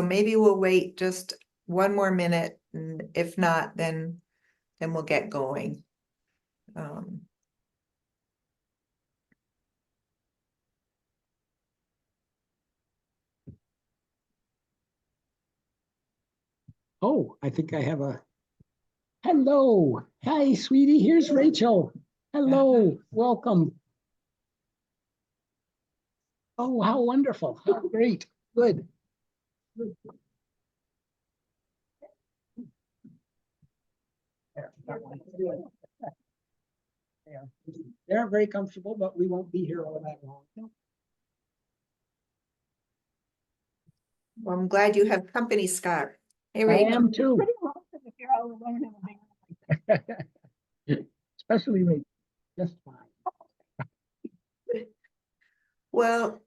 maybe we'll wait just one more minute, and if not, then we'll get going. Oh, I think I have a hello. Hi, sweetie. Here's Rachel. Hello. Welcome. Oh, how wonderful. How great. Good. They're very comfortable, but we won't be here all that long. Well, I'm glad you have company, Scott. Hey, I Rachel. am too. Pretty awesome if you're all alone in a big room. Especially Rachel. Just fine. Well,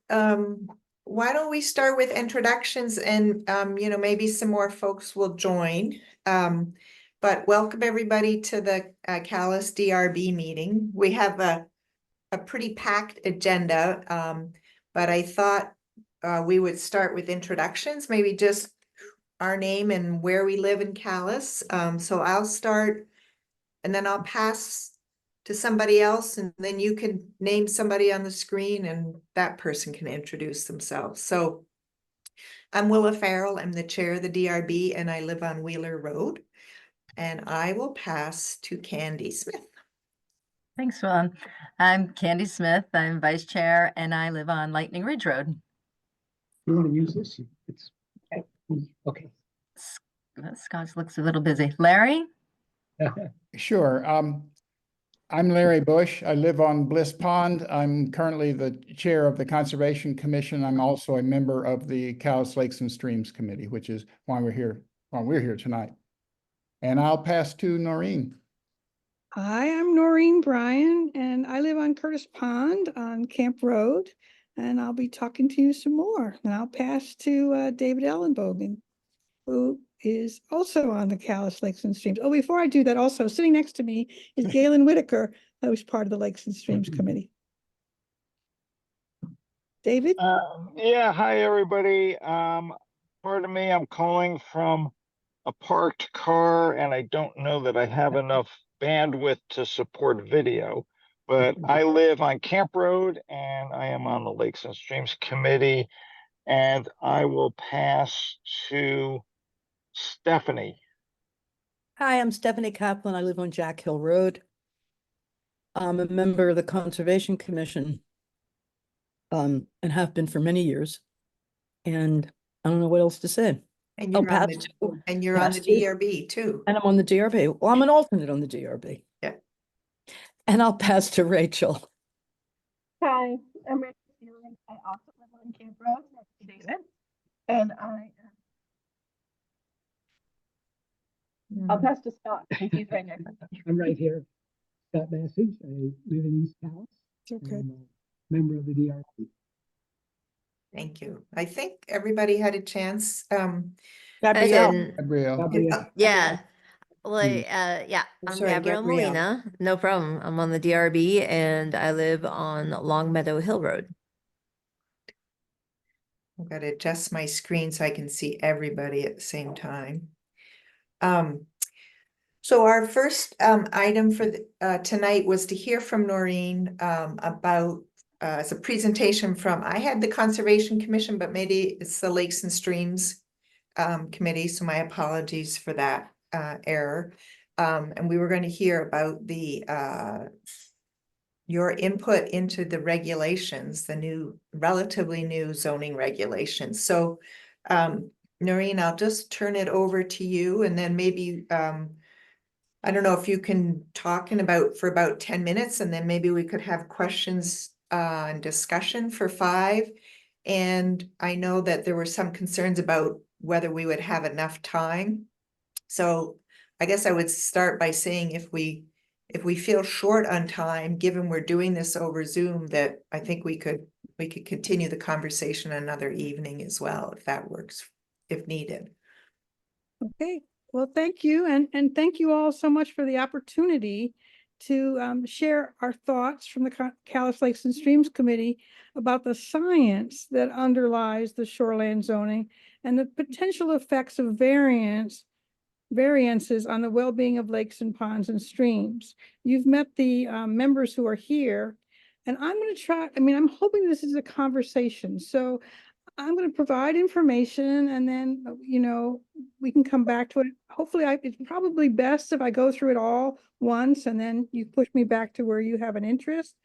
why don't we start with introductions, and maybe some more folks will join. But welcome everybody to the Calais DRB meeting. We have a pretty packed agenda, but I thought we would start with introductions, maybe just our name and where we live in Calais. So I'll start, and then I'll pass to somebody else, and then you can name somebody on the screen and that person can introduce themselves. So I'm Willa Farrell. I'm the chair of the DRB and I live on Wheeler Road. And I will pass to Candy Smith. Thanks, Willa. I'm Candy Smith. I'm vice chair and I live on Lightning Ridge Road. You want to use this? It's okay. Scott looks a little busy. Larry? Sure. I'm Larry Bush. I live on Bliss Pond. I'm currently the chair of the Conservation Commission. I'm also a member of the Calais Lakes and Streams Committee, which is why we're here tonight. And I'll pass to Noreen. Hi, I'm Noreen Bryan, and I live on Curtis Pond on Camp Road, and I'll be talking to you some more. And I'll pass to David Ellenbogen, who is also on the Calais Lakes and Streams. Oh, before I do that, also sitting next to me is Galen Whitaker, who's part of the Lakes and Streams Committee. David? Yeah, hi everybody. Pardon me, I'm calling from a parked car and I don't know that I have enough bandwidth to support video, but I live on Camp Road and I am on the Lakes and Streams Committee, and I will pass to Stephanie. Hi, I'm Stephanie Kaplan. I live on Jack Hill Road. I'm a member of the Conservation Commission, and have been for many years. And I don't know what else to say. And you're, on, pass the DRB too. And I'm on the DRB. Well, I'm an alternate on the DRB. Yeah. And I'll pass to Rachel. Hi, I'm Rachel Sealing. I also live on Camp Road next to David. And I'll pass to Scott. He's right next to me. I'm right here. Scott Bassage. I live in East Calais. Okay. I'm a member of the DRB. Thank you. I think everybody had a chance. Gabrielle. Gabrielle. Yeah. Well, yeah, I'm sorry, Gabrielle Gabrielle. Molina. No problem. I'm on the DRB and I live on Long Meadow Hill Road. I've got to adjust my screen so I can see everybody at the same time. So our first item for tonight was to hear from Noreen about as a presentation from, I had the Conservation Commission, but maybe it's the Lakes and Streams Committee, so my apologies for that error. And we were going to hear about the your input into the regulations, the relatively new zoning regulations. So Noreen, I'll just turn it over to you, and then maybe I don't know if you can talk for about 10 minutes, and then maybe we could have questions and discussion for 5. And I know that there were some concerns about whether we would have enough time. So I guess I would start by saying if we feel short on time, given we're doing this over Zoom, that I think we could continue the conversation another evening as well, if that works, if needed. Okay, well, thank you. And thank you all so much for the opportunity to share our thoughts from the Calais Lakes and Streams Committee about the science that underlies the shoreland zoning and the potential effects of variances on the well-being of lakes and ponds and streams. You've met the members who are here, and I'm going to try, I'm hoping this is a conversation. So I'm going to provide information and then, we can come back to it. Hopefully, it's probably best if I go through it all once and then you push me back to where you have an interest.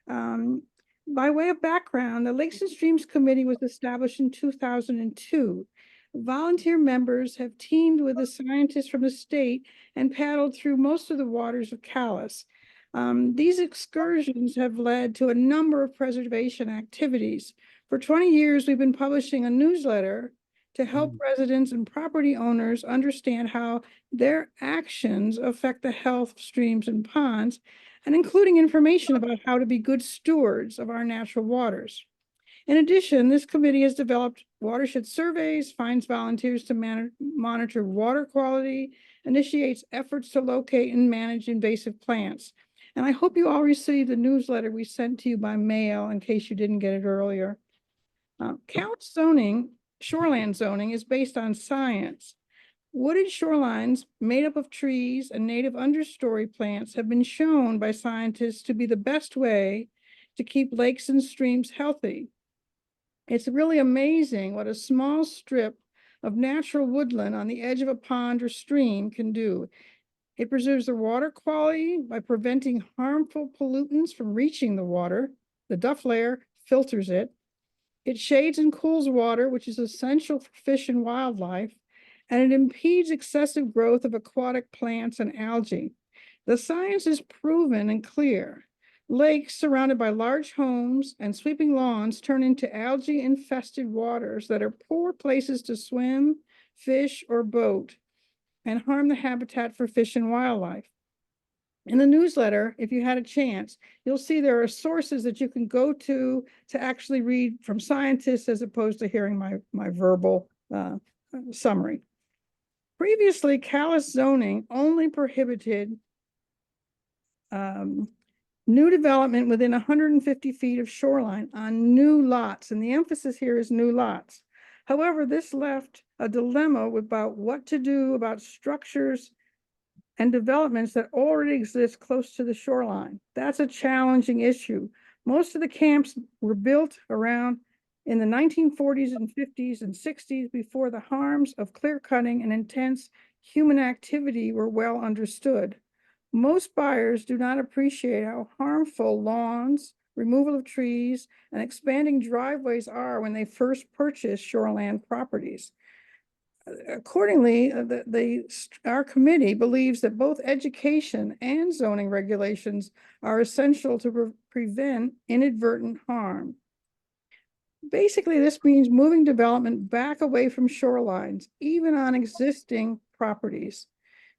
By way of background, the Lakes and Streams Committee was established in 2002. Volunteer members have teamed with the scientists from the state and paddled through most of the waters of Calais. These excursions have led to a number of preservation activities. For 20 years, we've been publishing a newsletter to help residents and property owners understand how their actions affect the health of streams and ponds, and including information about how to be good stewards of our natural waters. In addition, this committee has developed watershed surveys, finds volunteers to monitor water quality, initiates efforts to locate and manage invasive plants. And I hope you all received the newsletter we sent to you by mail in case you didn't get it earlier. Calais zoning, shoreland zoning, is based on science. Wooded shorelines made up of trees and native understory plants have been shown by scientists to be the best way to keep lakes and streams healthy. It's really amazing what a small strip of natural woodland on the edge of a pond or stream can do. It preserves the water quality by preventing harmful pollutants from reaching the water. The duff layer filters it. It shades and cools water, which is essential for fish and wildlife, and it impedes excessive growth of aquatic plants and algae. The science is proven and clear. Lakes surrounded by large homes and sweeping lawns turn into algae-infested waters that are poor places to swim, fish, or boat, and harm the habitat for fish and wildlife. In the newsletter, if you had a chance, you'll see there are sources that you can go to actually read from scientists as opposed to hearing my verbal summary. Previously, Calais zoning only prohibited new development within 150 feet of shoreline on new lots, and the emphasis here is new lots. However, this left a dilemma about what to do about structures and developments that already exist close to the shoreline. That's a challenging issue. Most of the camps were built around in the 1940s and 50s and 60s before the harms of clear cutting and intense human activity were well understood. Most buyers do not appreciate how harmful lawns, removal of trees, and expanding driveways are when they first purchase shoreland properties. Accordingly, our committee believes that both education and zoning regulations are essential to prevent inadvertent harm. Basically, this means moving development back away from shorelines, even on existing properties.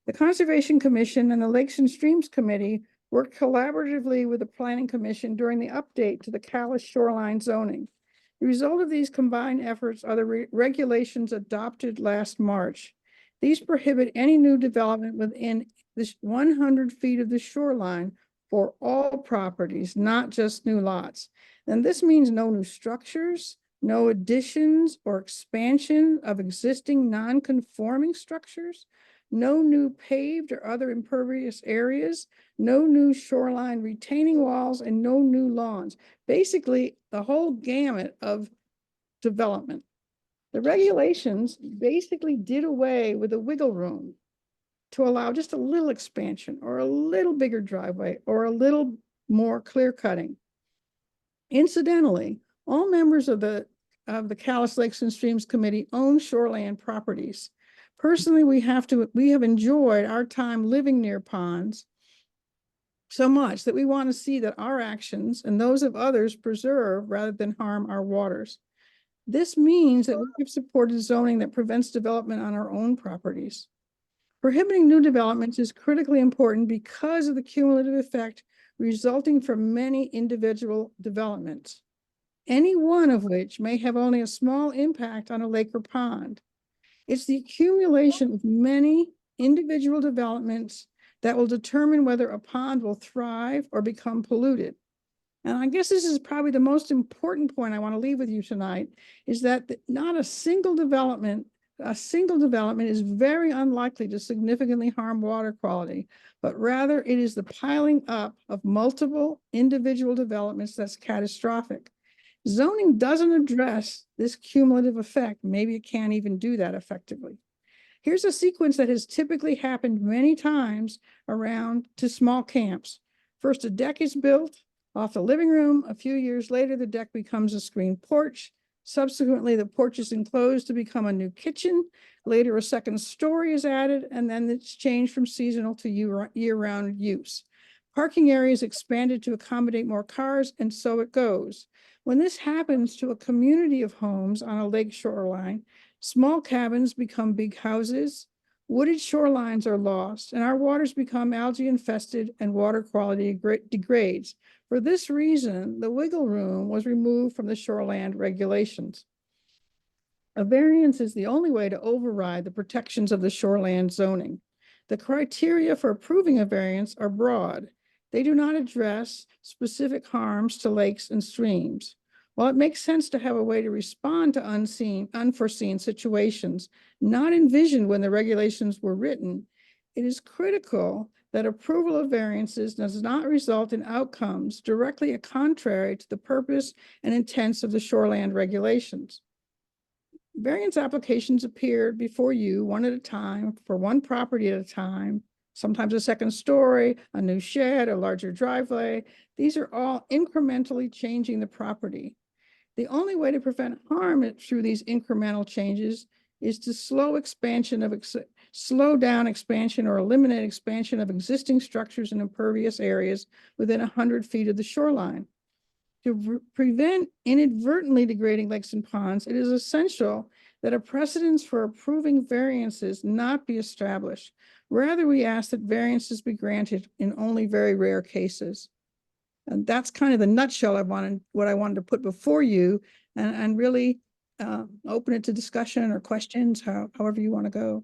The Conservation Commission and the Lakes and Streams Committee worked collaboratively with the Planning Commission during the update to the Calais shoreline zoning. The result of these combined efforts are the regulations adopted last March. These prohibit any new development within this 100 feet of the shoreline for all properties, not just new lots. And this means no new structures, no additions or expansion of existing non-conforming structures, no new paved or other impervious areas, no new shoreline retaining walls, and no new lawns. Basically, the whole gamut of development. The regulations basically did away with the wiggle room to allow just a little expansion or a little bigger driveway or a little more clear cutting. Incidentally, all members of the Calais Lakes and Streams Committee own shoreland properties. Personally, we have enjoyed our time living near ponds so much that we want to see that our actions and those of others preserve rather than harm our waters. This means that we have supported zoning that prevents development on our own properties. Prohibiting new developments is critically important because of the cumulative effect resulting from many individual developments, any one of which may have only a small impact on a lake or pond. It's the accumulation of many individual developments that will determine whether a pond will thrive or become polluted. And I guess this is probably the most important point I want to leave with you tonight, is that not a single development is very unlikely to significantly harm water quality, but rather it is the piling up of multiple individual developments that's catastrophic. Zoning doesn't address this cumulative effect. Maybe it can't even do that effectively. Here's a sequence that has typically happened many times around to small camps. First, a deck is built off the living room. A few years later, the deck becomes a screen porch. Subsequently, the porch is enclosed to become a new kitchen. Later, a second story is added, and then it's changed from seasonal to year-round use. Parking areas expanded to accommodate more cars, and so it goes. When this happens to a community of homes on a lake shoreline, small cabins become big houses, wooded shorelines are lost, and our waters become algae infested and water quality degrades. For this reason, the wiggle room was removed from the shoreland regulations. A variance is the only way to override the protections of the shoreland zoning. The criteria for approving a variance are broad. They do not address specific harms to lakes and streams. While it makes sense to have a way to respond to unforeseen situations not envisioned when the regulations were written, it is critical that approval of variances does not result in outcomes directly contrary to the purpose and intents of the shoreland regulations. Variance applications appeared before you one at a time for one property at a time, sometimes a second story, a new shed, a larger driveway. These are all incrementally changing the property. The only way to prevent harm through these incremental changes is to slow down expansion or eliminate expansion of existing structures in impervious areas within 100 feet of the shoreline. To prevent inadvertently degrading lakes and ponds, it is essential that a precedence for approving variances not be established. Rather, we ask that variances be granted in only very rare cases. And that's kind of the nutshell what I wanted to put before you, and really open it to discussion or questions, however you want to go.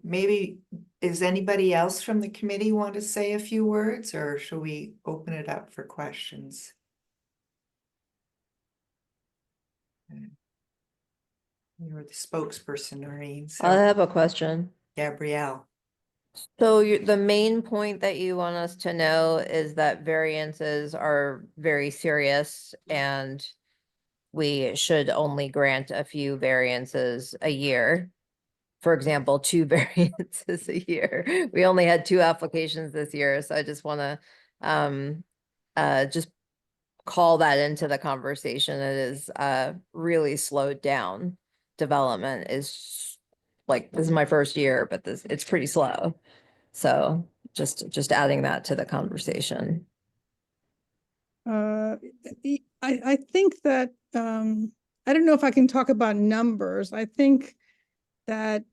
Maybe, is anybody else from the committee want to say a few words, or should we open it up for questions? You're the spokesperson, Noreen, I so have a question. Gabrielle. So the main point that you want us to know is that variances are very serious and we should only grant a few variances a year. For example, 2 variances a year. We only had 2 applications this year, so I just want to just call that into the conversation. It is really slowed down. Development is like, this is my first year, but it's pretty slow. So just adding that to the conversation. I think that I don't know if I can talk about numbers. I think that,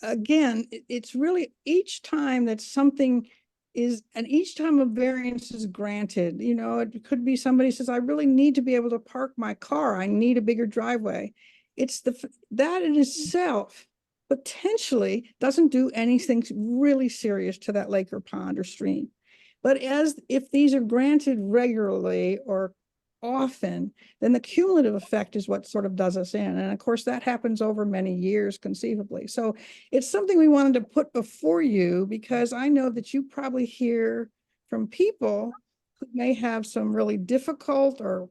again, it's really each time that something is, and each time a variance is granted, it could be somebody says, I really need to be able to park my car. I need a bigger driveway. It's that in itself potentially doesn't do anything really serious to that lake or pond or stream. But if these are granted regularly or often, then the cumulative effect is what sort of does us in. And of course, that happens over many years conceivably. So it's something we wanted to put before you, because I know that you probably hear from people who may have some really difficult or,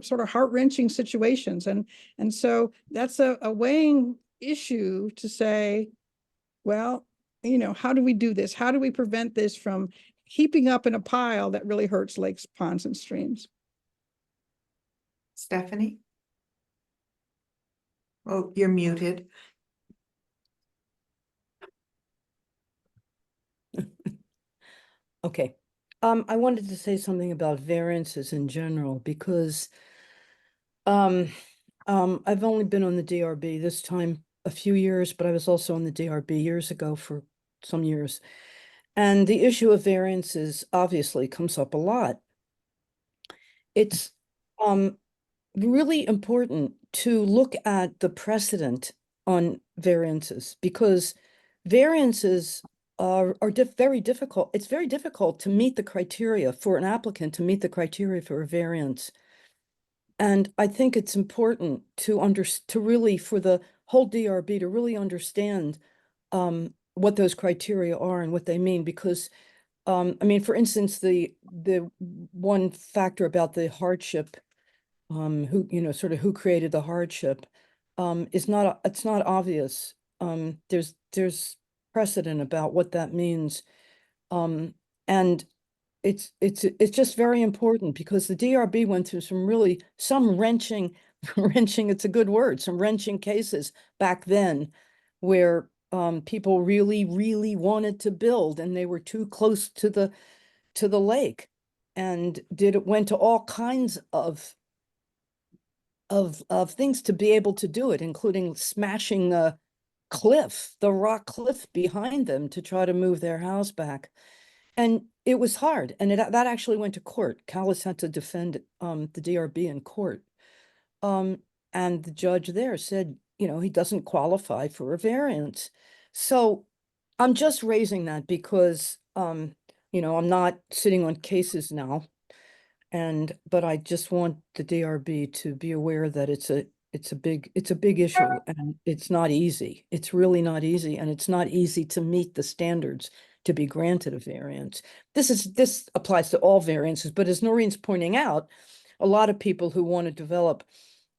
sort of heart-wrenching situations. And so that's a weighing issue to say, well, how do we do this? How do we prevent this from heaping up in a pile that really hurts lakes, ponds, and streams? Stephanie? Oh, you're muted. Okay. I wanted to say something about variances in general, because I've only been on the DRB this time a few years, but I was also on the DRB years ago for some years. And the issue of variances obviously comes up a lot. It's really important to look at the precedent on variances, because variances are very difficult. It's very difficult to meet the criteria for an applicant to meet the criteria for a variance. And I think it's important to really, for the whole DRB to really understand what those criteria are and what they mean, because I mean, for instance, the one factor about the hardship, who, you know, sort of who created the hardship, it's not obvious. There's precedent about what that means. And it's just very important because the DRB went through some wrenching, it's a good word, some wrenching cases back then where people really wanted to build and they were too close to the lake, and went to all kinds of things to be able to do it, including smashing the rock cliff behind them to try to move their house back. And it was hard, and that actually went to court. Calais had to defend the DRB in court. And the judge there said, you know, he doesn't qualify for a variance. So I'm just raising that because, you know, I'm not sitting on cases now. But I just want the DRB to be aware that it's a big issue, and it's not easy. It's really not easy, and it's not easy to meet the standards to be granted a variance. This applies to all variances, but as Noreen's pointing out, a lot of people who want to develop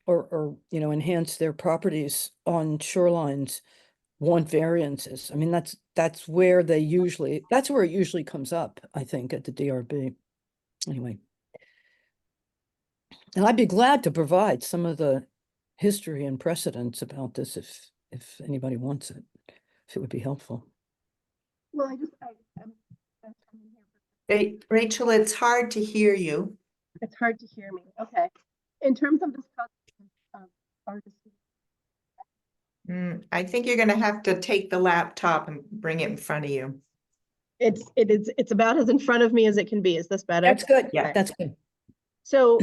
or you know, enhance their properties on shorelines want variances. I mean, that's where it usually comes up, I think, at the DRB. Anyway. And I'd be glad to provide some of the history and precedents about this if anybody wants it, if it would be helpful. Well, I'm coming here. Hey, Rachel, it's hard to hear you. It's hard to hear me. Okay. In terms of this concept of our decision, I think you're gonna have to take the laptop and bring it in front of you. it's about as in front of me as it can be. Is this better? That's good. Yeah. That's good. So,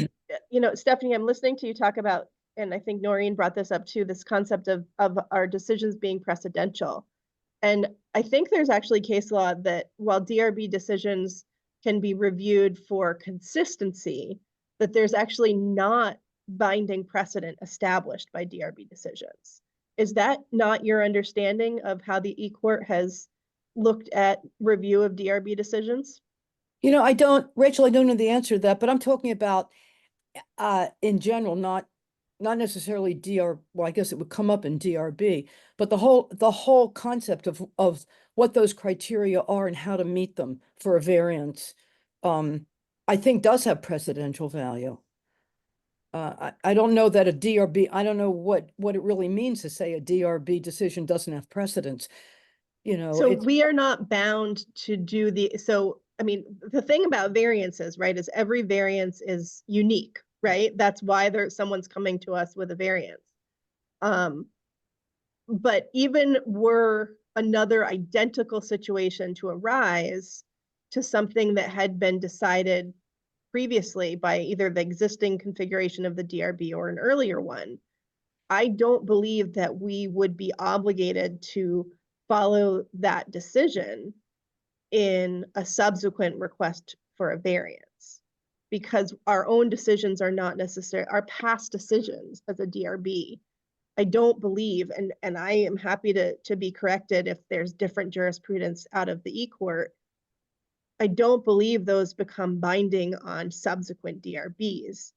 you know, Stephanie, I'm listening to you talk about, and I think Noreen brought this up too, this concept of our decisions being precedential. And I think there's actually case law that while DRB decisions can be reviewed for consistency, that there's actually not binding precedent established by DRB decisions. Is that not your understanding of how the E-Court has looked at review of DRB decisions? You know, Rachel, I don't know the answer to that, but I'm talking about in general, not necessarily well, I guess it would come up in DRB, but the whole concept of what those criteria are and how to meet them for a variance, I think does have precedential value. I don't know that a DRB, I don't know what it really means to say a DRB decision doesn't have precedence. You know, so we are not bound to do so I mean, the thing about variances, right, is every variance is unique, right? That's why someone's coming to us with a variance. But even were another identical situation to arise to something that had been decided previously by either the existing configuration of the DRB or an earlier one, I don't believe that we would be obligated to follow that decision in a subsequent request for a variance, because our own decisions are not necessary, our past decisions as a DRB. I don't believe, and I am happy to be corrected if there's different jurisprudence out of the E-Court, I don't believe those become binding on subsequent DRBs,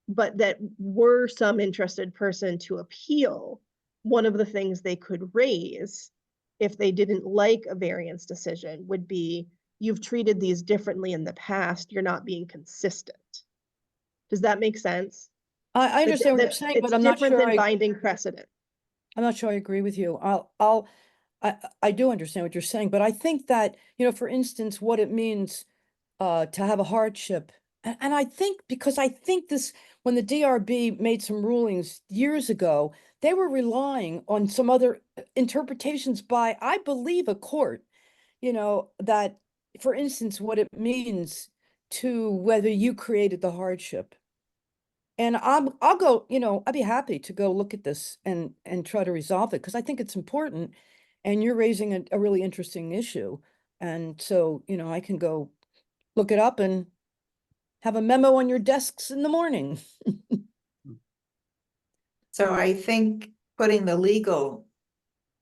but that were some interested person to appeal, one of the things they could raise if they didn't like a variance decision would be, you've treated these differently in the past, you're not being consistent. Does that make sense? I understand what you're saying, but I'm not sure. It's different than binding precedent. I'm not sure I agree with you. I do understand what you're saying, but I think that, you know, for instance, what it means to have a hardship, and I think, because I think this, when the DRB made some rulings years ago, they were relying on some other interpretations by, I believe, a court, you know, that, for instance, what it means to whether you created the hardship. And I'll go, you know, I'd be happy to go look at this and try to resolve it, because I think it's important. And you're raising a really interesting issue. And so, I can go look it up and have a memo on your desks in the morning. So I think putting the legal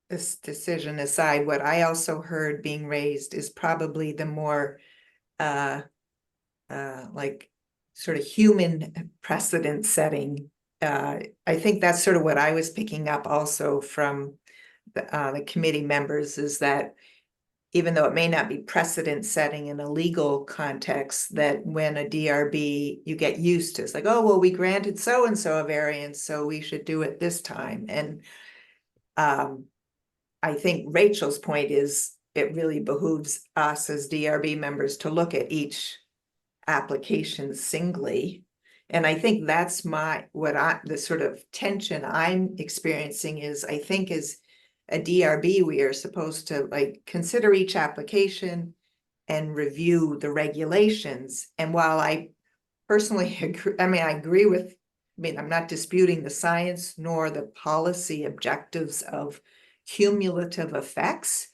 this decision aside, what I also heard being raised is probably the more like sort of human precedent setting. I think that's sort of what I was picking up also from the committee members, is that even though it may not be precedent setting in a legal context, that when a DRB, you get used to, it's like, oh, well, we granted so-and-so a variance, so we should do it this time. And I think Rachel's point is it really behooves us as DRB members to look at each application singly. And I think that's the sort of tension I'm experiencing is, I think as a DRB, we are supposed to like consider each application and review the regulations. And while I personally agree, I agree with, I'm not disputing the science nor the policy objectives of cumulative effects.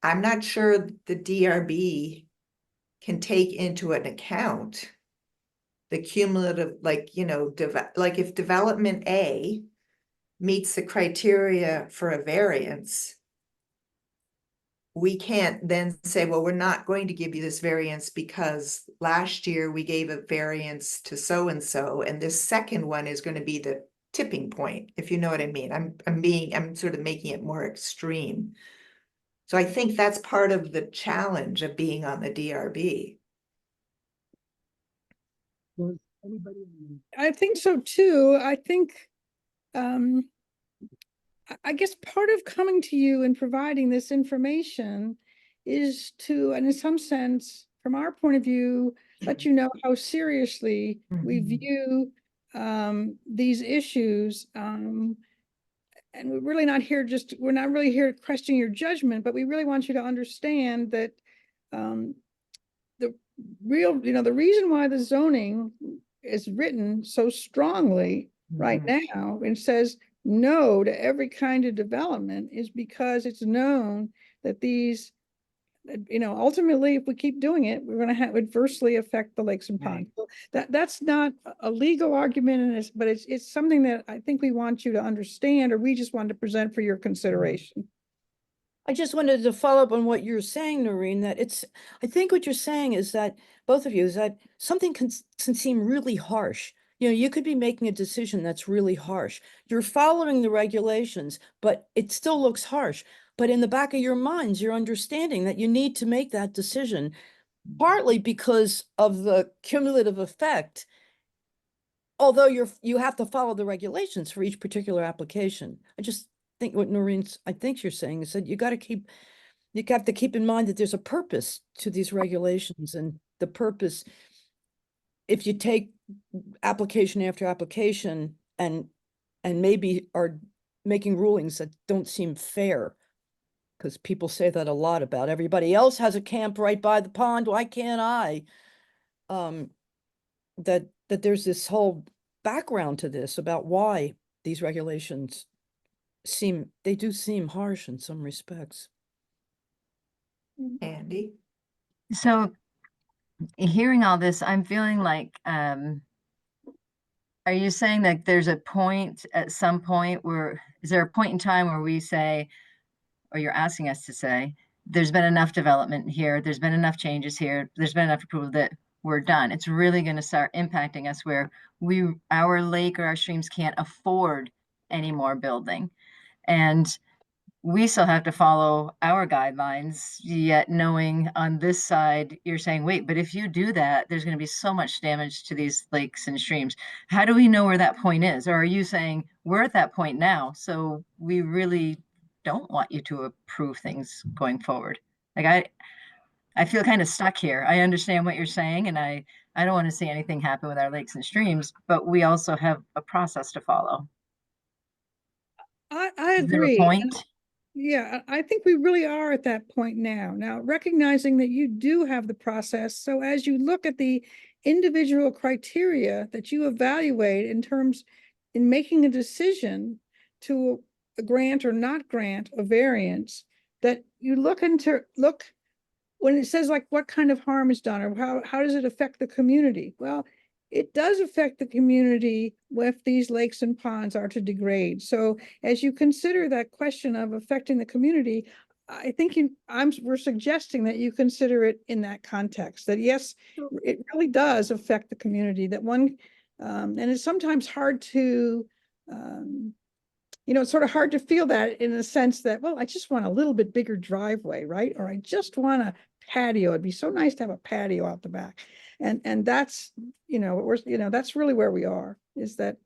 I'm not sure the DRB can take into an account the cumulative, like, like if development A meets the criteria for a variance, we can't then say, well, we're not going to give you this variance because last year we gave a variance to so-and-so, and this second one is going to be the tipping point, if you know what I mean. I'm sort of making it more extreme. So I think that's part of the challenge of being on the DRB. Was anybody? I think so too. I think, I guess part of coming to you and providing this information is to, and in some sense, from our point of view, let you know how seriously we Mhm. view these issues. And we're really not here we're not really here questioning your judgment, but we really want you to understand that the reason why the zoning is written so strongly right now and says no to every kind of development is because it's known that these, ultimately, if we keep doing it, we're going to adversely affect the lakes and ponds. So that's not a legal argument, but it's something that I think we want you to understand, or we just want to present for your consideration. I just wanted to follow up on what you're saying, Noreen, that I think what you're saying is that, both of you, is that something can seem really harsh. You could be making a decision that's really harsh. You're following the regulations, but it still looks harsh. But in the back of your minds, you're understanding that you need to make that decision, partly because of the cumulative effect, although you have to follow the regulations for each particular application. I just think what I think you're saying is that you have to keep in mind that there's a purpose to these regulations, and the purpose, if you take application after application and maybe are making rulings that don't seem fair, because people say that a lot about everybody else has a camp right by the pond, why can't I? That there's this whole background to this about why these regulations do seem harsh in some respects. Andy? So hearing all this, I'm feeling like, are you saying that there's a point at some point where, is there a point in time where we say, or you're asking us to say, there's been enough development here, there's been enough changes here, there's been enough approval that we're done? It's really going to start impacting us where our lake or our streams can't afford any more building. And we still have to follow our guidelines, yet knowing on this side, you're saying, wait, but if you do that, there's going to be so much damage to these lakes and streams. How do we know where that point is? Or are you saying we're at that point now, so we really don't want you to approve things going forward? Like I feel kind of stuck here. I understand what you're saying, and I don't want to see anything happen with our lakes and streams, but we also have a process to follow. I Is there a agree. point? Yeah, I think we really are at that point now. Now, recognizing that you do have the process. So as you look at the individual criteria that you evaluate in making a decision to grant or not grant a variance, that you look when it says like what kind of harm is done or how does it affect the community? Well, it does affect the community if these lakes and ponds are to degrade. So as you consider that question of affecting the community, I think we're suggesting that you consider it in that context, that yes, it really does affect the community, that one, and it's sometimes hard to, it's sort of hard to feel that in the sense that, well, I just want a little bit bigger driveway, right? Or I just want a patio. It'd be so nice to have a patio out the back. And that's, that's really where we are, is that,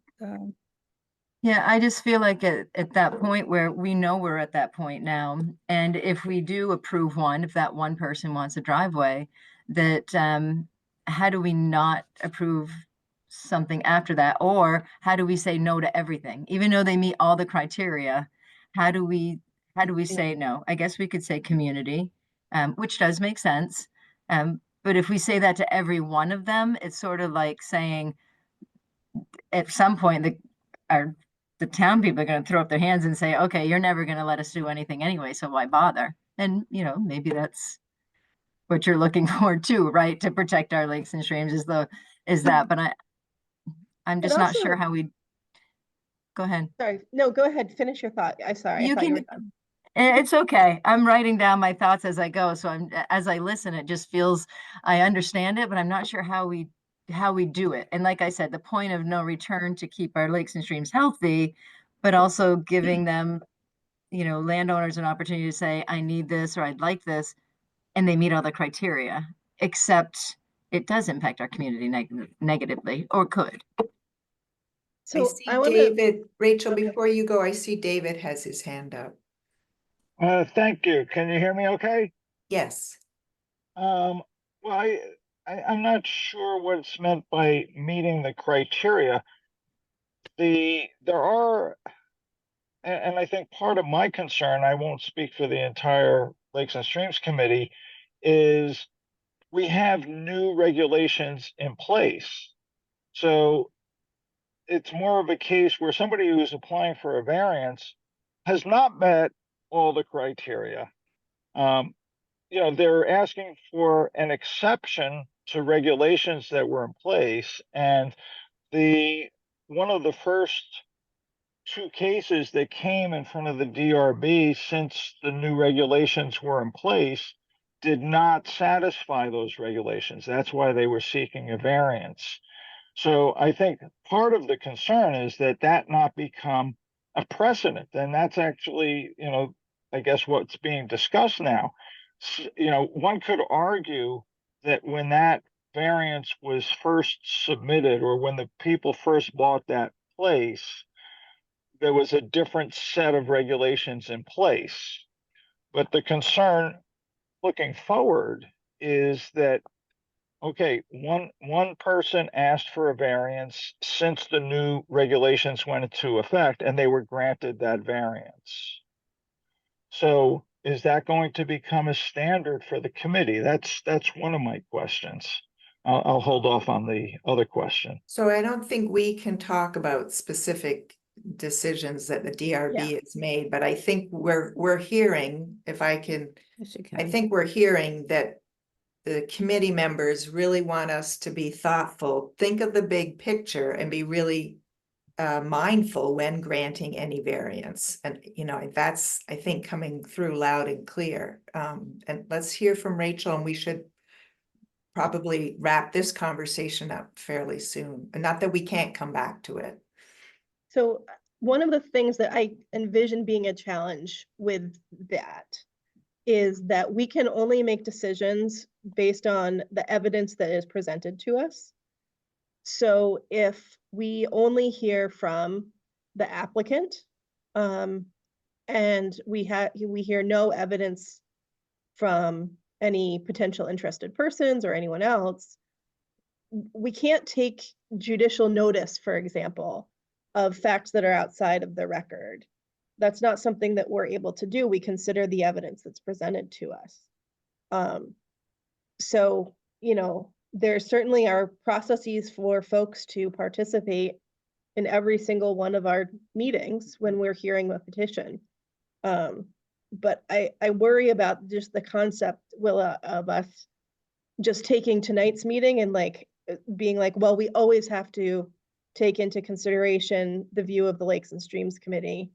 Yeah, I just feel like at that point where we know we're at that point now, and if we do approve one, if that one person wants a driveway, that how do we not approve something after that? Or how do we say no to everything? Even though they meet all the criteria, how do we say no? I guess we could say community, which does make sense. But if we say that to every one of them, it's sort of like saying at some point the town people are going to throw up their hands and say, okay, you're never going to let us do anything anyway, so why bother? And, maybe that's what you're looking for too, right? To protect our lakes and streams is that, but I'm just not sure also- how we, go ahead. Sorry, no, go ahead, finish your thought. I'm sorry, I You thought you were can- done. It's okay. I'm writing down my thoughts as I go. So as I listen, it just feels, I understand it, but I'm not sure how we do it. And like I said, the point of no return to keep our lakes and streams healthy, but also giving them, landowners an opportunity to say, I need this, or I'd like this, and they meet all the criteria, except it does impact our community negatively, or could. I So see I want to, David, Rachel, Okay. before you go, I see David has his hand up. Thank you. Can you hear me okay? Yes. Well, I'm not sure what's meant by meeting the criteria. There are, and I think part of my concern, I won't speak for the entire Lakes and Streams Committee, is we have new regulations in place. So it's more of a case where somebody who's applying for a variance has not met all the criteria. They're asking for an exception to regulations that were in place. And one of the first two cases that came in front of the DRB since the new regulations were in place did not satisfy those regulations. That's why they were seeking a variance. So I think part of the concern is that not become a precedent. And that's actually, I guess what's being discussed now. One could argue that when that variance was first submitted, or when the people first bought that place, there was a different set of regulations in place. But the concern looking forward is that, okay, one person asked for a variance since the new regulations went into effect, and they were granted that variance. So is that going to become a standard for the committee? That's one of my questions. I'll hold off on the other question. So I don't think we can talk about specific decisions that the DRB has made, but I think we're hearing, if I can, yes, you I can. think we're hearing that the committee members really want us to be thoughtful, think of the big picture, and be really mindful when granting any variance. And, that's, I think, coming through loud and clear. And let's hear from Rachel, and we should probably wrap this conversation up fairly soon. And not that we can't come back to it. so one of the things that I envision being a challenge with that is that we can only make decisions based on the evidence that is presented to us. So if we only hear from the applicant, and we hear no evidence from any potential interested persons or anyone else, we can't take judicial notice, for example, of facts that are outside of the record. That's not something that we're able to do. We consider the evidence that's presented to us. So, there certainly are processes for folks to participate in every single one of our meetings when we're hearing a petition. But I worry about just the concept, Willa, of us just taking tonight's meeting and like being like, well, we always have to take into consideration the view of the Lakes and Streams Committee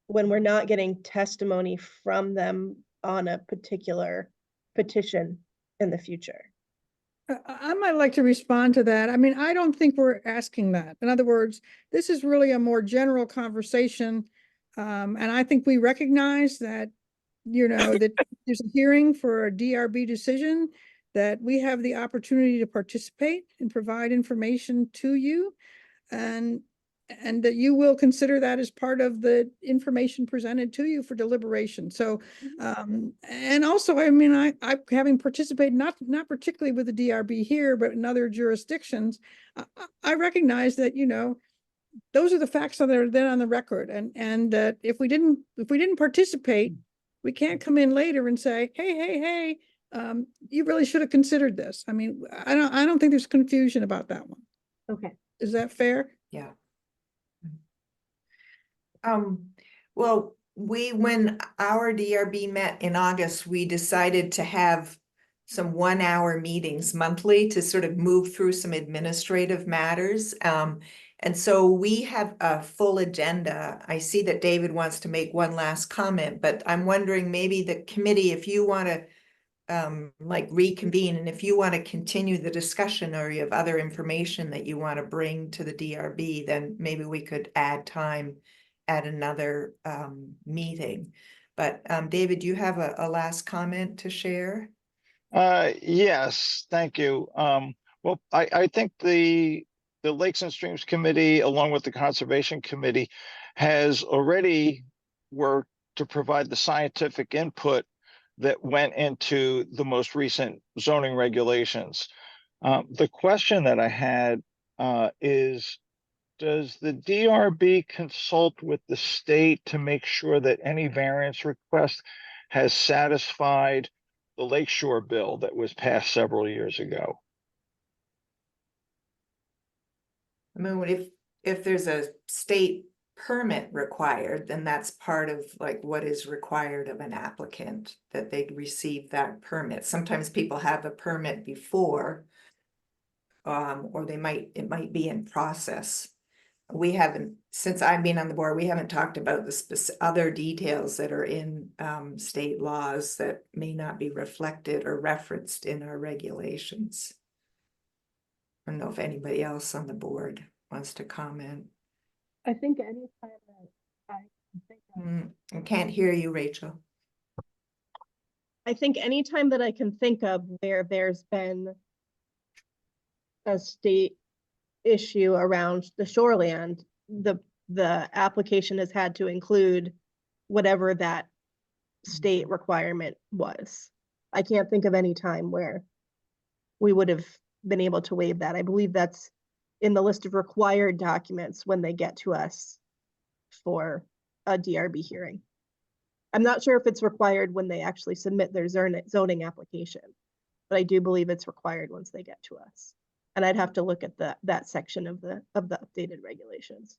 when we're not getting testimony from them on a particular petition in the future. I might like to respond to that. I mean, I don't think we're asking that. In other words, this is really a more general conversation. And I think we recognize that, that there's a hearing for a DRB decision, that we have the opportunity to participate and provide information to you. And that you will consider that as part of the information presented to you for deliberation. So, and also, I mean, I having participated, not particularly with the DRB here, but in other jurisdictions, I recognize that, those are the facts that are then on the record. And that if we didn't participate, we can't come in later and say, hey, you really should have considered this. I mean, I don't think there's confusion about that one. Okay. Is that fair? Yeah. Well, when our DRB met in August, we decided to have some 1-hour meetings monthly to sort of move through some administrative matters. And so we have a full agenda. I see that David wants to make one last comment, but I'm wondering maybe the committee, if you want to like reconvene, and if you want to continue the discussion or you have other information that you want to bring to the DRB, then maybe we could add time at another meeting. But David, do you have a last comment to share? Yes, thank you. Well, I think the Lakes and Streams Committee, along with the Conservation Committee, has already worked to provide the scientific input that went into the most recent zoning regulations. The question that I had is, does the DRB consult with the state to make sure that any variance request has satisfied the Lakeshore bill that was passed several years ago? I mean, if there's a state permit required, then that's part of like what is required of an applicant, that they receive that permit. Sometimes people have a permit before, or it might be in process. We haven't, since I've been on the board, we haven't talked about the other details that are in state laws that may not be reflected or referenced in our regulations. I don't know if anybody else on the board wants to comment. I think anytime that I think I can't hear you, Rachel. I think anytime that I can think of where there's been a state issue around the shoreland, the application has had to include whatever that state requirement was. I can't think of any time where we would have been able to waive that. I believe that's in the list of required documents when they get to us for a DRB hearing. I'm not sure if it's required when they actually submit their zoning application, but I do believe it's required once they get to us. And I'd have to look at that section of the updated regulations.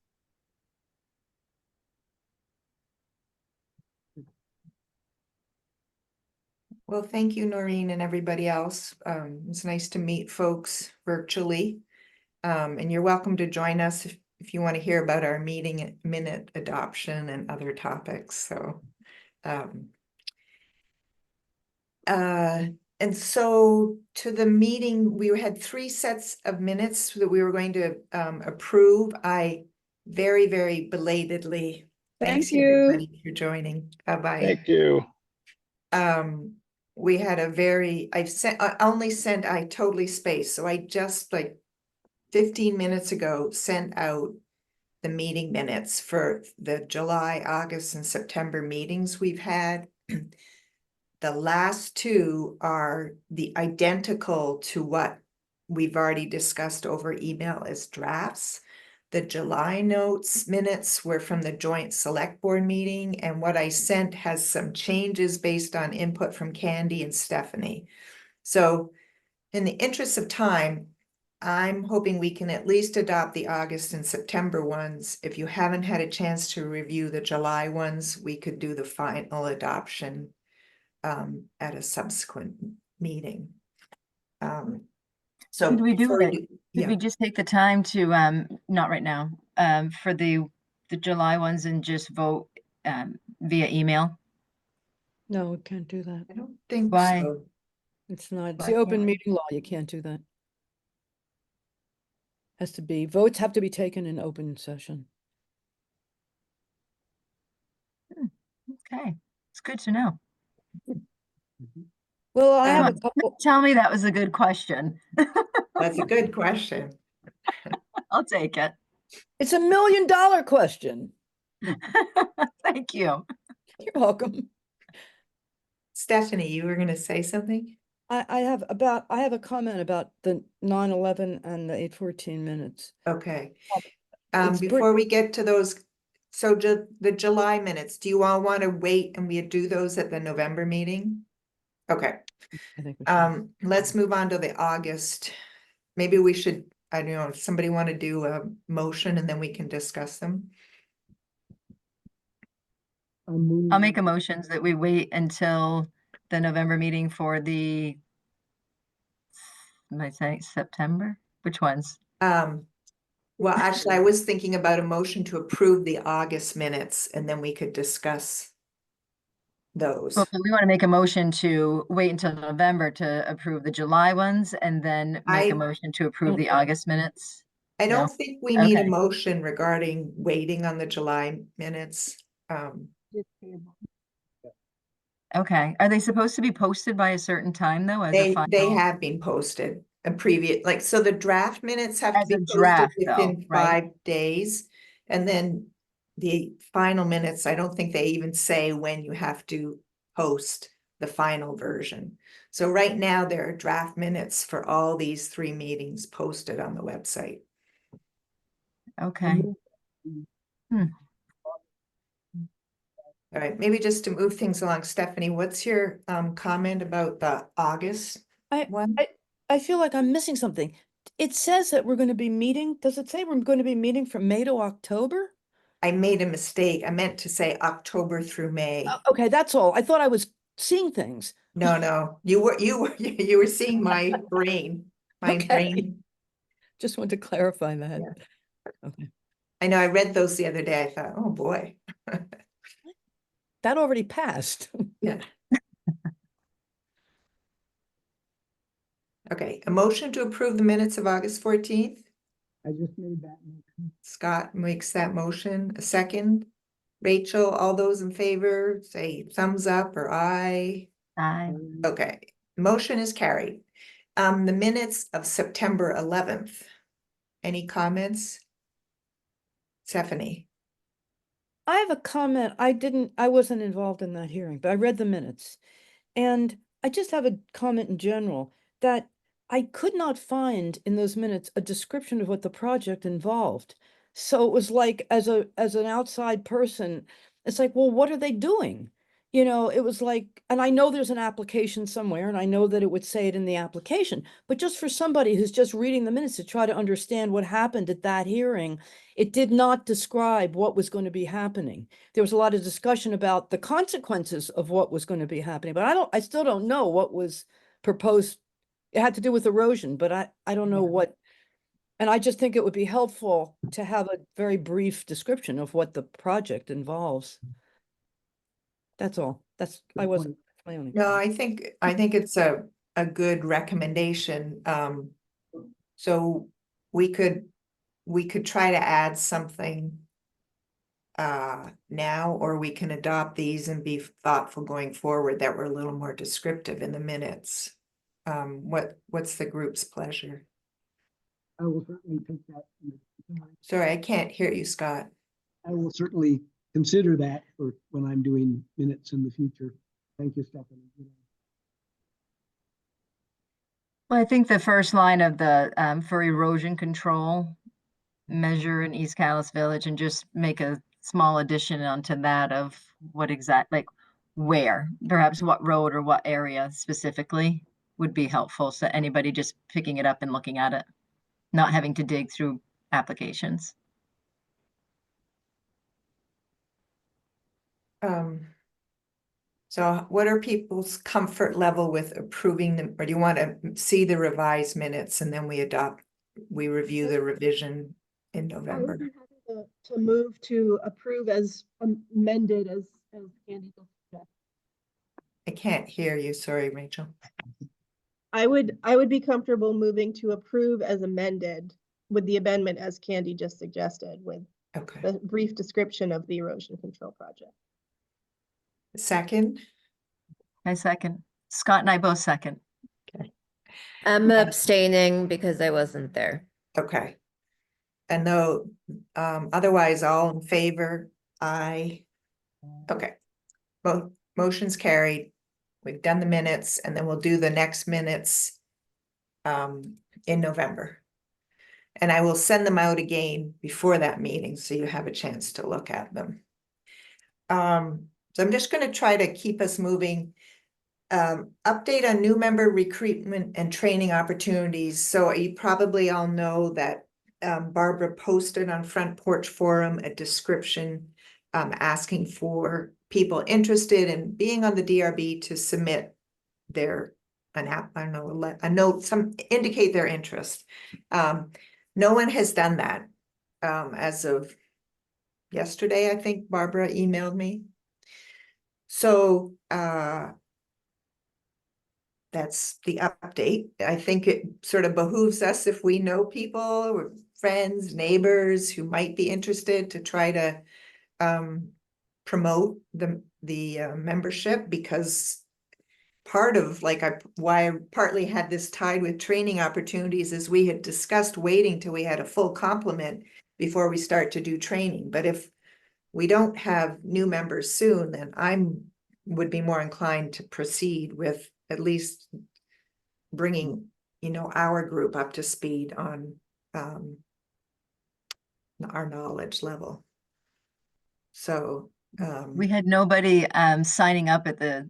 Well, thank you, Noreen, and everybody else. It's nice to meet folks virtually. And you're welcome to join us if you want to hear about our meeting minute adoption and other topics. So, and so to the meeting, we had 3 sets of minutes that we were going to approve. I very, very belatedly thanks everybody for joining. Bye-bye. Thank you. We had I totally spaced. So I just like 15 minutes ago sent out the meeting minutes for the July, August, and September meetings we've had. The last 2 are the identical to what we've already discussed over email as drafts. The July minutes were from the joint select board meeting, and what I sent has some changes based on input from Candy and Stephanie. So in the interest of time, I'm hoping we can at least adopt the August and September ones. If you haven't had a chance to review the July ones, we could do the final adoption at a subsequent meeting. So Could we do before it? do- Could we Yeah, just take the time to, not right now, for the July ones and just vote via email? No, we can't do that. I don't think Why? so. It's not, it's Why the open can't we? meeting law. You can't do that. Has to be, votes have to be taken in open session. Okay, it's good to know. Well, I have a Um, couple, Tell me that was a good question. That's a good question. I'll take it. it's $1 million question. Thank you. You're welcome. Stephanie, you were gonna say something? I have a comment about the 9/11 and the 8/14 minutes. Okay. It's Before we get to those, so the July minutes, do you all want to wait and we do those at the November meeting? Okay, I think we should. let's move on to the August. Maybe we should, I don't know, if somebody want to do a motion and then we can discuss them. I'll make a motion that we wait until the November meeting for the, am I saying September? Which ones? Well, actually, I was thinking about a motion to approve the August minutes and then we could discuss those. Well, we want to make a motion to wait until November to approve the July ones and then make I- a motion to approve the August minutes. I No? don't think we need a Okay. motion regarding waiting on the July minutes. Okay, are they supposed to be posted by a certain time though as a They final? have been posted, a previous, like, so the draft minutes have to As be a posted draft, though, within right? 5 days. And then the final minutes, I don't think they even say when you have to post the final version. So right now, there are draft minutes for all these 3 meetings posted on the website. Okay, All right, maybe just to move things along, Stephanie, what's your comment about the August one? I feel like I'm missing something. It says that we're going to be meeting, does it say we're going to be meeting from May to October? I made a mistake. I meant to say October through May. Okay, that's all. I thought I was seeing things. No, you were seeing my brain, Okay. Just wanted to clarify that. Okay. I know, I read those the other day. I thought, oh, boy. That already passed. Yeah. Okay, a motion to approve the minutes of August 14th. I just made that motion. Scott makes that motion. A second. Rachel, all those in favor, say thumbs up or aye. aye. Okay, motion is carried. The minutes of September 11th. Any comments? Stephanie? I have a comment. I wasn't involved in that hearing, but I read the minutes. And I just have a comment in general that I could not find in those minutes a description of what the project involved. So it was like, as an outside person, it's like, well, what are they doing? You know, it was like, and I know there's an application somewhere, and I know that it would say it in the application, but just for somebody who's just reading the minutes to try to understand what happened at that hearing, it did not describe what was going to be happening. There was a lot of discussion about the consequences of what was going to be happening, but I still don't know what was proposed. It had to do with erosion, but I don't know what. And I just think it would be helpful to have a very brief description of what the project involves. That's all. I wasn't. My only No, comment. I think it's a good recommendation. So we could try to add something now, or we can adopt these and be thoughtful going forward that we're a little more descriptive in the minutes. What's the group's pleasure? I will certainly take that. Sorry, I can't hear you, Scott. I will certainly consider that for when I'm doing minutes in the future. Thank you, Stephanie. Well, I think the first line of the, for erosion control measure in East Calais Village, and just make a small addition onto that of what like where, perhaps what road or what area specifically would be helpful. So anybody just picking it up and looking at it. not having to dig through applications. So what are people's comfort level with approving them, or do you want to see the revised minutes and then we review the revision in I would November? be happy to move to approve as amended as Candy just suggested. I can't hear you, sorry, Rachel. I would be comfortable moving to approve as amended with the amendment as Candy just suggested, with Okay, the brief description of the erosion control project. second, I second. Scott and I both second. I'm abstaining because I wasn't there. okay. And no, otherwise all in favor, aye. Okay, both motions carried. We've done the minutes and then we'll do the next minutes in November. And I will send them out again before that meeting, so you have a chance to look at them. So I'm just gonna try to keep us moving. Update on new member recruitment and training opportunities. So you probably all know that Barbara posted on Front Porch Forum a description asking for people interested in being on the DRB to submit a note, indicate their interest. No one has done that as of yesterday. I think Barbara emailed me. So that's the update. I think it sort of behooves us, if we know people or friends, neighbors who might be interested, to try to promote the membership, because part of why I partly had this tied with training opportunities is we had discussed waiting till we had a full complement before we start to do training. But if we don't have new members soon, then would be more inclined to proceed with at least bringing, our group up to speed on our knowledge level. So We had nobody signing up at the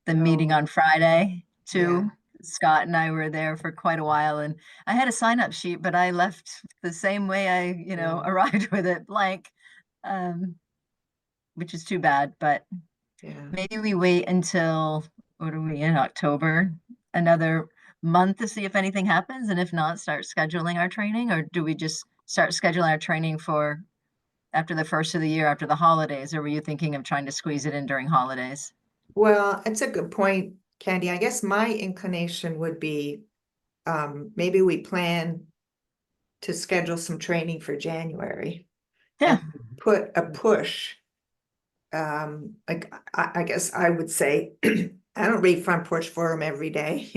meeting on Friday too. Yeah. Scott and I were there for quite a while, and I had a sign up sheet, but I left the same way I, Yeah. arrived with it blank, which is too bad. But yeah. maybe we wait until, what are we in October, another month to see if anything happens, and if not, start scheduling our training, or do we just start scheduling our training for after the first of the year, after the holidays, or were you thinking of trying to squeeze it in during holidays? Well, it's a good point, Candy. I guess my inclination would be maybe we plan to schedule some training for January. Yeah. And put a push. I guess I would say, I don't read Front Porch Forum every day,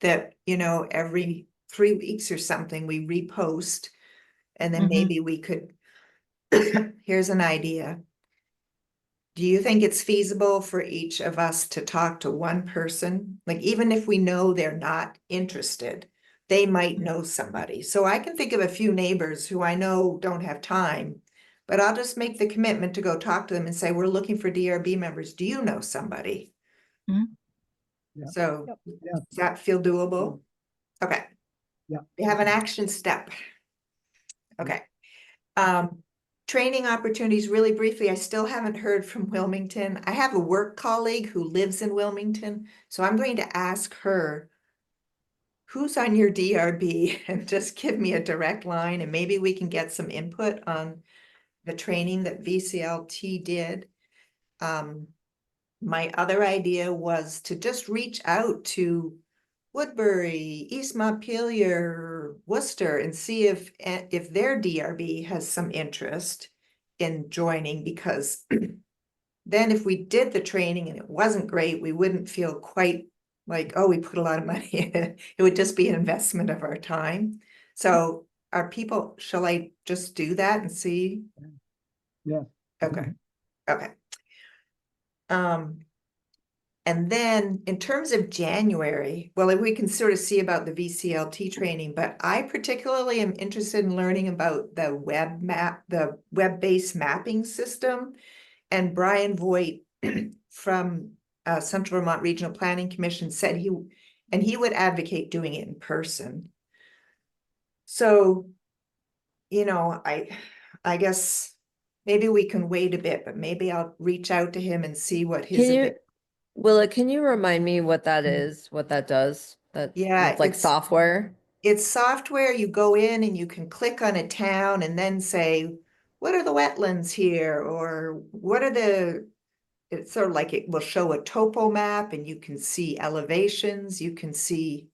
that, every 3 weeks or something, we repost. And then Mhm. maybe we could, here's an idea. Do you think it's feasible for each of us to talk to one person? Like, even if we know they're not interested, they might know somebody. So I can think of a few neighbors who I know don't have time, but I'll just make the commitment to go talk to them and say, we're looking for DRB members. Do you know somebody? Mhm. Yeah. So Yep. Yeah. does that feel doable? Okay. Yeah. We have an action step. Okay. Training opportunities, really briefly, I still haven't heard from Wilmington. I have a work colleague who lives in Wilmington, so I'm going to ask her, who's on your DRB, and just give me a direct line, and maybe we can get some input on the training that VCLT did. My other idea was to just reach out to Woodbury, East Montpelier, Worcester, and see if their DRB has some interest in joining, because then if we did the training and it wasn't great, we wouldn't feel quite like, oh, we put a lot of money in it. It would just be an investment of our time. So shall I just do that and see? Yeah. Okay, okay. And then in terms of January, well, we can sort of see about the VCLT training, but I particularly am interested in learning about the web-based mapping system. And Brian Voigt from Central Vermont Regional Planning Commission said he would advocate doing it in person. So, you know, I guess maybe we can wait a bit, but maybe I'll reach out to him and see what his. Can you, Willa, can you remind me what that is, what that does? That, Yeah, it's like it's- software? It's software, you go in and you can click on a town and then say, what are the wetlands here? Or what are it's sort of like it will show a topo map and you can see elevations, you can see.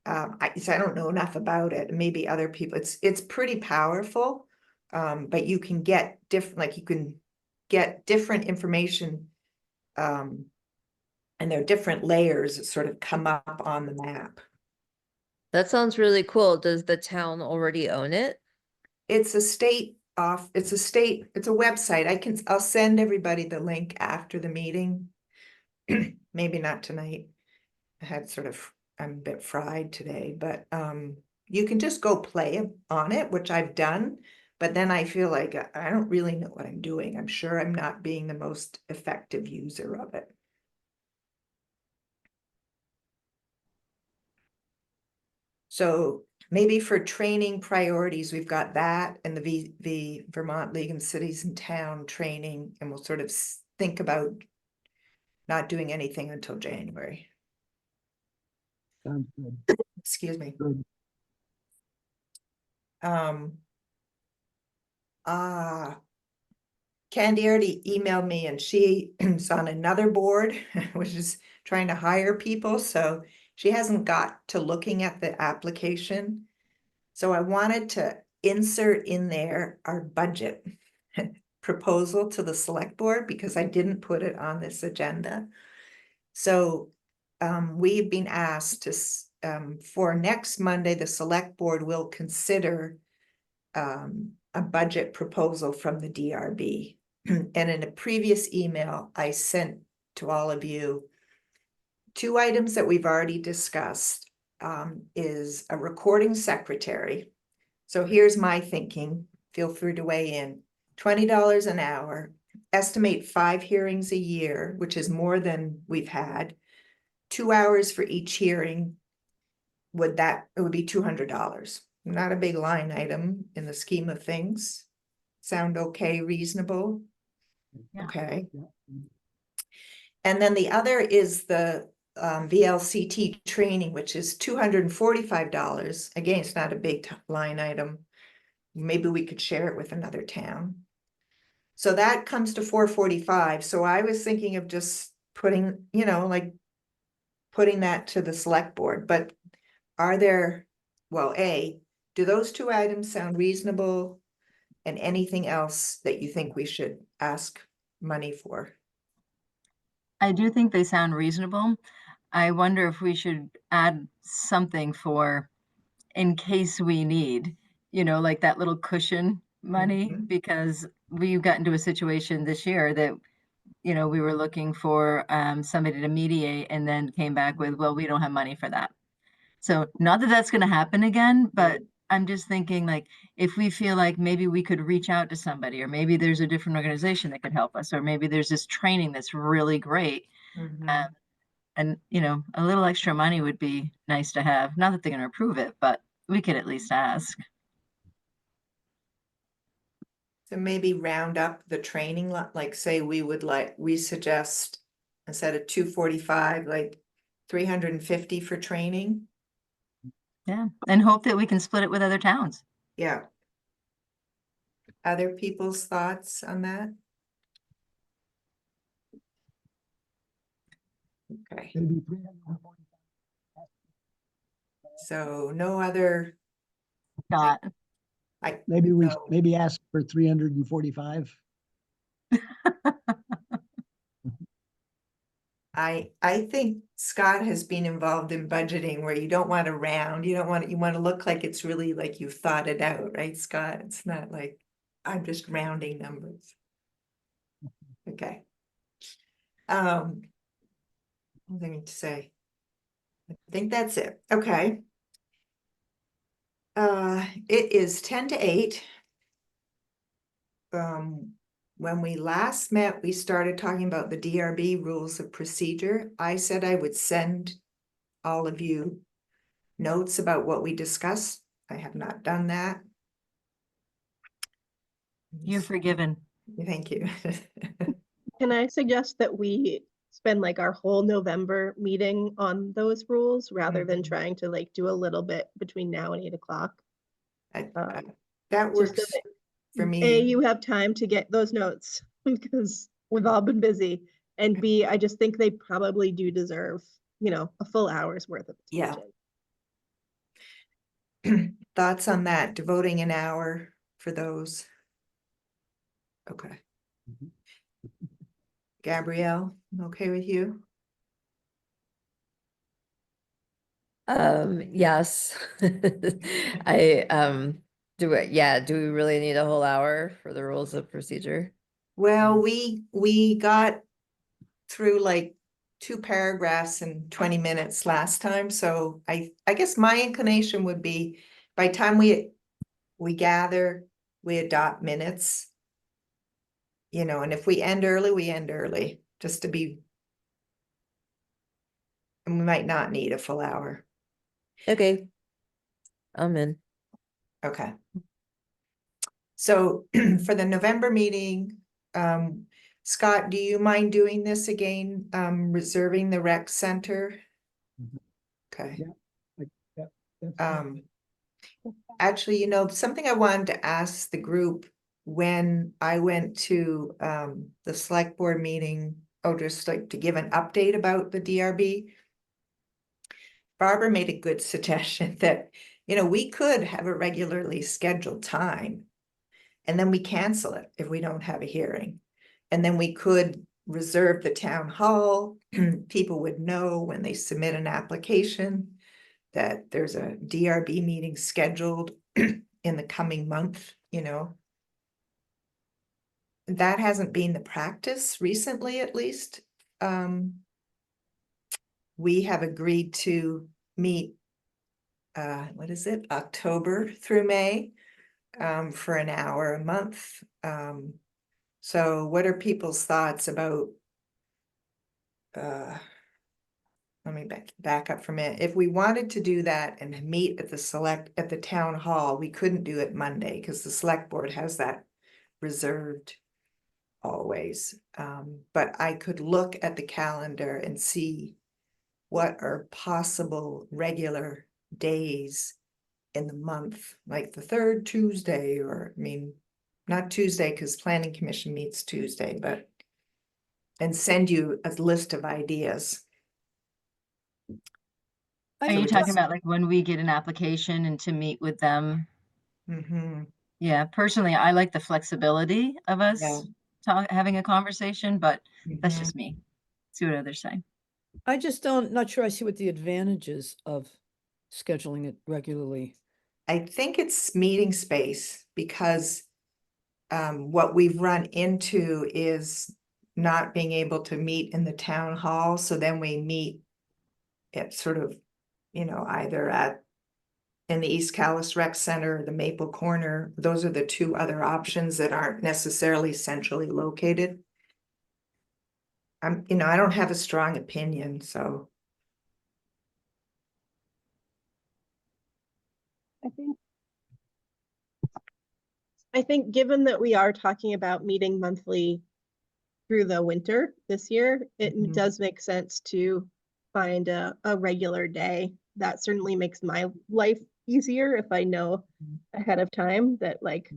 So I don't know enough about it, maybe other people, it's pretty powerful. But you can get different, like you can get different information. And there are different layers that sort of come up on the map. That sounds really cool. Does the town already own it? It's a it's a website. I'll send everybody the link after the meeting. Maybe not tonight. I'm a bit fried today, but you can just go play on it, which I've done. But then I feel like I don't really know what I'm doing. I'm sure I'm not being the most effective user of it. So maybe for training priorities, we've got that and the Vermont League of Cities and Town training, and we'll sort of think about not doing anything until January. Sounds good. Excuse me. Good. Candy already emailed me and she is on another board, which is trying to hire people, so she hasn't got to looking at the application. So I wanted to insert in there our budget proposal to the select board because I didn't put it on this agenda. So we've been asked to, for next Monday, the select board will consider a budget proposal from the DRB. And in a previous email, I sent to all of you 2 items that we've already discussed, is a recording secretary. So here's my thinking, feel free to weigh in. $20 an hour, estimate 5 hearings a year, which is more than we've had. 2 hours for each hearing. It would be $200. Not a big line item in the scheme of things. Sound okay, reasonable? Yeah. Okay. Yeah. And then the other is the VLCT training, which is $245. Again, it's not a big line item. Maybe we could share it with another town. So that comes to $445. So I was thinking of just putting, like putting that to the select board, but are there, well, do those 2 items sound reasonable? And anything else that you think we should ask money for? I do think they sound reasonable. I wonder if we should add something for in case we need, like that little cushion money, Mhm. because we got into a situation this year that, we were looking for somebody to mediate and then came back with, well, we don't have money for that. So not that that's going to happen again, but I'm just thinking like, if we feel like maybe we could reach out to somebody, or maybe there's a different organization that could help us, or maybe there's this training that's really great. Mhm. And, a little extra money would be nice to have. Not that they're going to approve it, but we could at least ask. So maybe round up the training, like say we suggest instead of 245, like 350 for training. Yeah. And hope that we can split it with other towns. Yeah. Other people's thoughts on that? Okay, Maybe 345. so no other, Scott. no. Maybe ask for 345. I think Scott has been involved in budgeting where you don't want to round, you want to look like it's really like you've thought it out, right, Scott? It's not like I'm just rounding numbers. Okay. What was I going to say? I think that's it. Okay. It is 10 to 8. When we last met, we started talking about the DRB rules of procedure. I said I would send all of you notes about what we discussed I have not done that. You're forgiven. Thank you. Can I suggest that we spend like our whole November meeting on those rules rather than Mhm. trying to like do a little bit between now and 8 o'clock? That Just so works that for A, me. you have time to get those notes because we've all been busy. And B, I just think they probably do deserve, a full hour's worth of Yeah. teaching. Thoughts on that, devoting an hour for those? Okay. Mhm. Gabrielle, okay with you? Yes. Do we really need a whole hour for the rules of procedure? Well, we got through like 2 paragraphs in 20 minutes last time, so I guess my inclination would be by the time we gather, we adopt minutes. And if we end early, we end early, just to be. And we might not need a full hour. Okay. I'm in. Okay. So for the November meeting, Scott, do you mind doing this again? Reserving the rec center? Mhm. Okay. Yeah, that's fine. Actually, something I wanted to ask the group when I went to the select board meeting, just like to give an update about the DRB. Barbara made a good suggestion that, we could have a regularly scheduled time. And then we cancel it if we don't have a hearing. And then we could reserve the town hall. People would know when they submit an application that there's a DRB meeting scheduled in the coming month. That hasn't been the practice recently, at least. We have agreed to meet, what is it, October through May, for an hour a month. So what are people's thoughts about, let me back up for a minute. If we wanted to do that and meet at the town hall, we couldn't do it Monday because the select board has that reserved always. But I could look at the calendar and see what are possible regular days in the month, like the 3rd Tuesday, or not Tuesday because planning commission meets Tuesday, and send you a list of ideas. I Are you think talking that's- about like when we get an application and to meet with them? Mhm. Yeah, personally, I like the flexibility of Yeah. us having a conversation, but that's Mhm. just me. See what others say. I just not sure I see what the advantages of scheduling it regularly. I think it's meeting space because what we've run into is not being able to meet in the town hall. So then we meet at sort of, either in the East Calais Rec Center or the Maple Corner. Those are the 2 other options that aren't necessarily centrally located. I don't have a strong opinion, so. I think given that we are talking about meeting monthly through the winter this year, it Mhm. does make sense to find a regular day. That certainly makes my life easier if I know ahead of time that like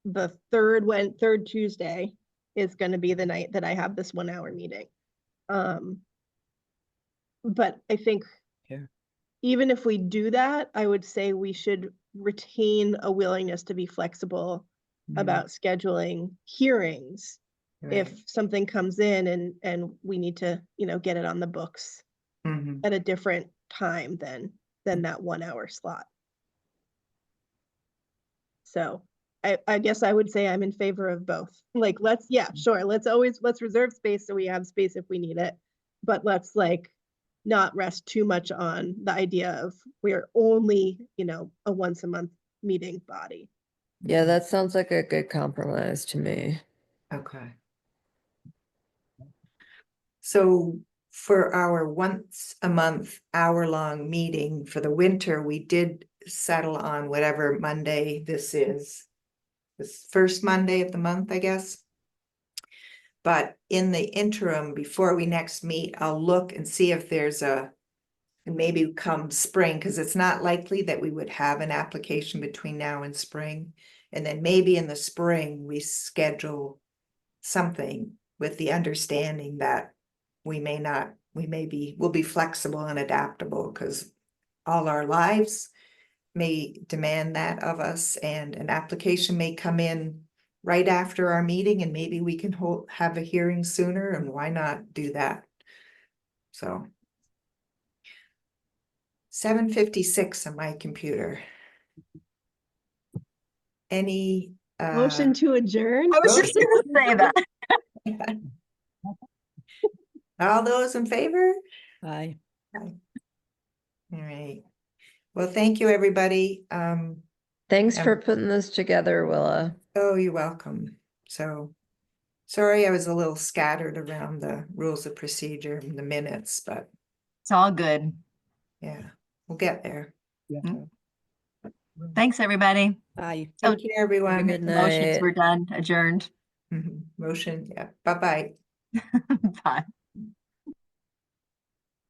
the third Tuesday is going to be the night that I have this 1 hour meeting. But I think Yeah. even if we do that, I would say we should retain a willingness to be flexible about scheduling hearings if Right. something comes in and we need to, get it on the books Mhm. at a different time than that 1 hour slot. So I guess I would say I'm in favor of both. Like, sure, let's reserve space so we have space if we need it. But let's not rest too much on the idea of we're only, a once a month meeting body. Yeah, that sounds like a good compromise to me. Okay. So for our once a month hour-long meeting for the winter, we did settle on whatever Monday this is. This first Monday of the month, I guess. But in the interim, before we next meet, I'll look and see if there's and maybe come spring, because it's not likely that we would have an application between now and spring. And then maybe in the spring, we schedule something with the understanding that we'll be flexible and adaptable, because all our lives may demand that of us, and an application may come in right after our meeting, and maybe we can have a hearing sooner, and why not do that? So 7:56 on my computer. Any Motion to adjourn? I was just gonna say that. all those in favor? Aye. All right. Well, thank you, everybody. Thanks Yeah. for putting this together, Willa. Oh, you're welcome. So sorry, I was a little scattered around the rules of procedure and the minutes, but It's all good. yeah, we'll get there. Thanks, everybody. Aye. Oh, Take care, Have a everyone. good Motions night. were done, adjourned. Mhm. Motion, yeah. Bye-bye. Bye.